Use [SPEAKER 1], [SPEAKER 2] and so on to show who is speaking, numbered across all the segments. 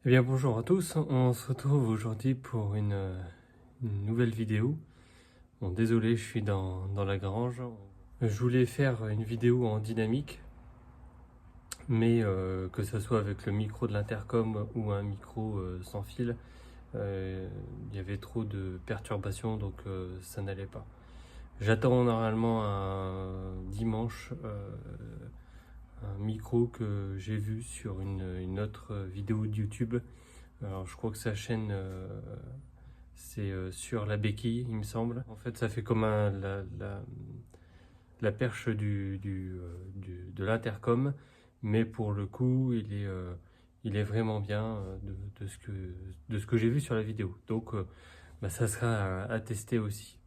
[SPEAKER 1] Eh bien bonjour à tous, on se retrouve aujourd'hui pour une nouvelle vidéo. Bon désolé, je suis dans la grange. Je voulais faire une vidéo en dynamique, mais que ce soit avec le micro de l'intercom ou un micro sans fil, il y avait trop de perturbations donc ça n'allait pas. J'attends normalement un dimanche un micro que j'ai vu sur une autre vidéo de YouTube. Alors je crois que sa chaîne c'est sur la béquille, il me semble. En fait, ça fait comme la perche de l'intercom, mais pour le coup, il est vraiment bien de ce que j'ai vu sur la vidéo. Donc, ça sera à tester aussi.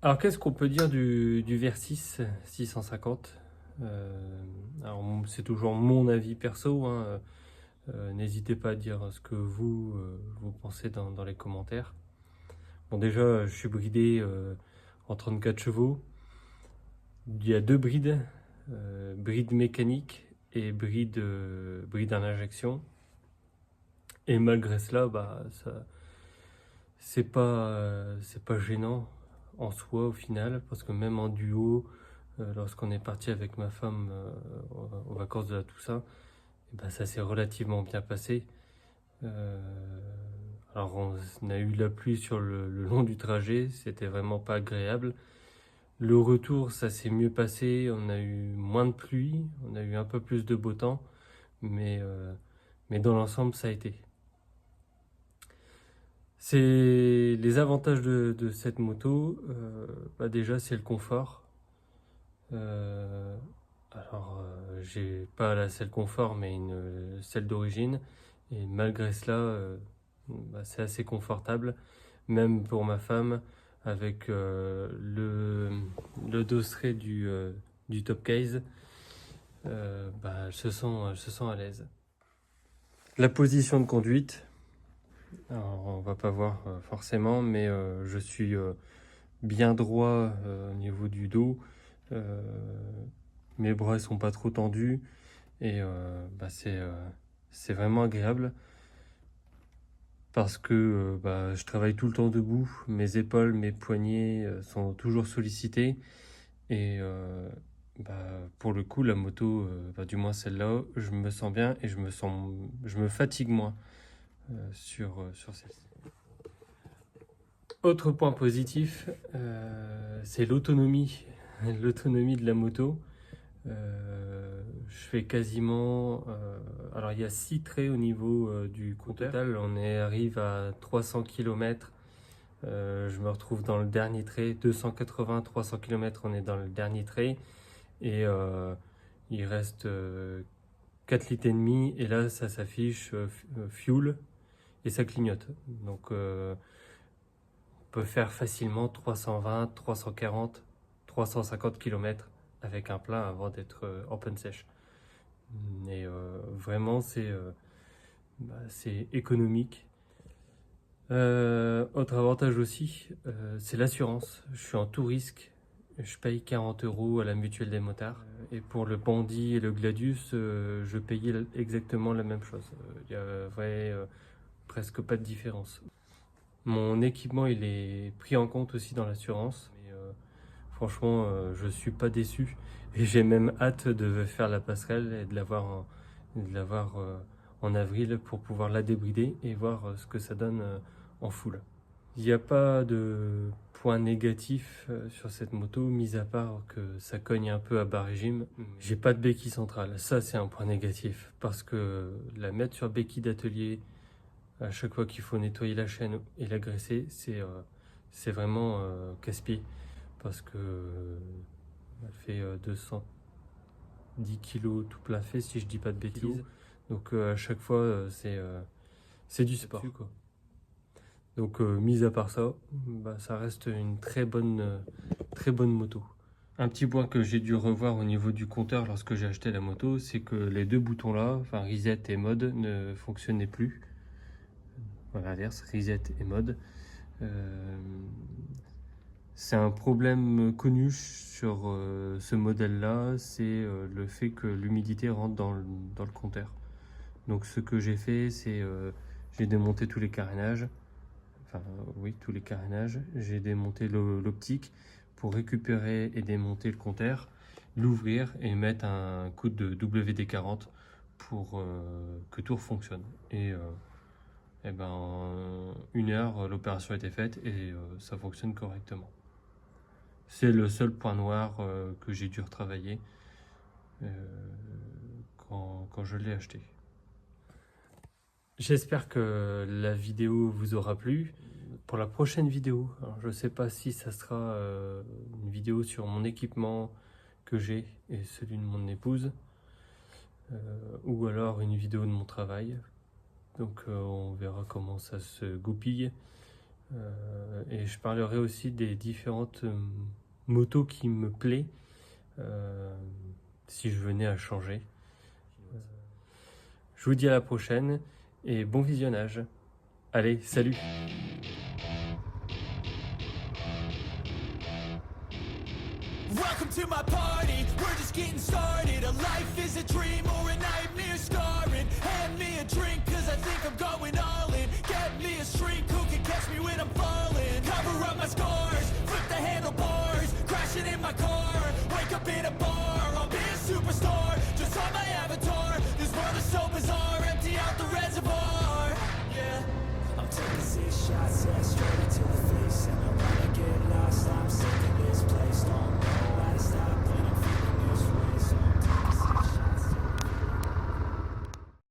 [SPEAKER 1] Alors, qu'est-ce qu'on peut dire du Versys 650? Alors, c'est toujours mon avis perso, hein. N'hésitez pas à dire ce que vous pensez dans les commentaires. Bon, déjà, je suis bridé en 34 chevaux. Il y a deux brides, bride mécanique et bride en injection. Et malgré cela, c'est pas gênant en soi au final, parce que même en duo, lorsqu'on est parti avec ma femme aux vacances de la Toussaint, ça s'est relativement bien passé. Euh, alors on a eu la pluie sur le long du trajet, c'était vraiment pas agréable. Le retour, ça s'est mieux passé, on a eu moins de pluie, on a eu un peu plus de beau temps, mais, euh, mais dans l'ensemble, ça a été. C'est les avantages de cette moto, déjà c'est le confort. Euh, j'ai pas la selle confort, mais une selle d'origine, et malgré cela, c'est assez confortable, même pour ma femme, avec le dosseret du top case. Elle se sent à l'aise. La position de conduite, alors, on va pas voir forcément, mais je suis bien droit au niveau du dos. Euh, Mes bras sont pas trop tendus et c'est vraiment agréable parce que je travaille tout le temps debout. Mes épaules, mes poignets sont toujours sollicités et pour le coup, la moto, du moins celle-là, je me sens bien et je me fatigue moins sur celle-ci. Autre point positif, c'est l'autonomie, l'autonomie de la moto. Je fais quasiment, alors il y a 6 traits au niveau du compteur. Au total, arrive à 300 km. Je me retrouve dans le dernier trait, 280-300 km, on est dans le dernier trait. Et il reste 4 litres et demi, et là ça s'affiche fuel et ça clignote. Donc on peut faire facilement 320, 340, 350 km avec un plein avant d'être open sèche. Et vraiment c'est économique. Autre avantage aussi, c'est l'assurance. Je suis en tout risque. Je paye 40 € à la mutuelle des motards. Et pour le Bandit et le Gladius, je payais exactement la même chose. Il y avait presque pas de différence. Mon équipement, il est pris en compte aussi dans l'assurance. Mais franchement, je suis pas déçu. Et j'ai même hâte de faire la passerelle et de l'avoir en avril pour pouvoir la débrider et voir ce que ça donne en full. Il n'y a pas de point négatif sur cette moto, mis à part que ça cogne un peu à bas régime. J'ai pas de béquille centrale, ça c'est un point négatif, parce que la mettre sur béquille d'atelier, à chaque fois qu'il faut nettoyer la chaîne et la graisser, c'est vraiment casse-pied, parce que elle fait 210 kg tout plein fait, si je dis pas de bêtises. Donc à chaque fois, c'est du sport, quoi. Donc, mis à part ça, ça reste une très bonne moto. Un petit point que j'ai dû revoir au niveau du compteur lorsque j'ai acheté la moto, c'est que les deux boutons là, enfin reset et mode, ne fonctionnaient plus. Voilà, l'inverse, reset et mode. Euh, c'est un problème connu sur ce modèle-là, c'est le fait que l'humidité rentre dans le compteur. Donc ce que j'ai fait, c'est j'ai démonté tous les carénages. Enfin oui, tous les carénages. J'ai démonté l'optique pour récupérer et démonter le compteur, l'ouvrir et mettre un coup de WD-40 pour que tout fonctionne. Et ben, en 1 heure, l'opération a été faite et ça fonctionne correctement. C'est le seul point noir que j'ai dû retravailler quand je l'ai acheté. J'espère que la vidéo vous aura plu. Pour la prochaine vidéo, alors je ne sais pas si ça sera une vidéo sur mon équipement que j'ai et celui de mon épouse, ou alors une vidéo de mon travail. Donc on verra comment ça se goupille. Et je parlerai aussi des différentes motos qui me plaisent si je venais à changer. Je vous dis à la prochaine et bon visionnage. Allez, salut!
[SPEAKER 2] Welcome to my party, we're just getting started. A life is a dream or a nightmare scarring. Hand me a drink cause I think I'm going all in. Get me a shrink who can catch me when I'm falling.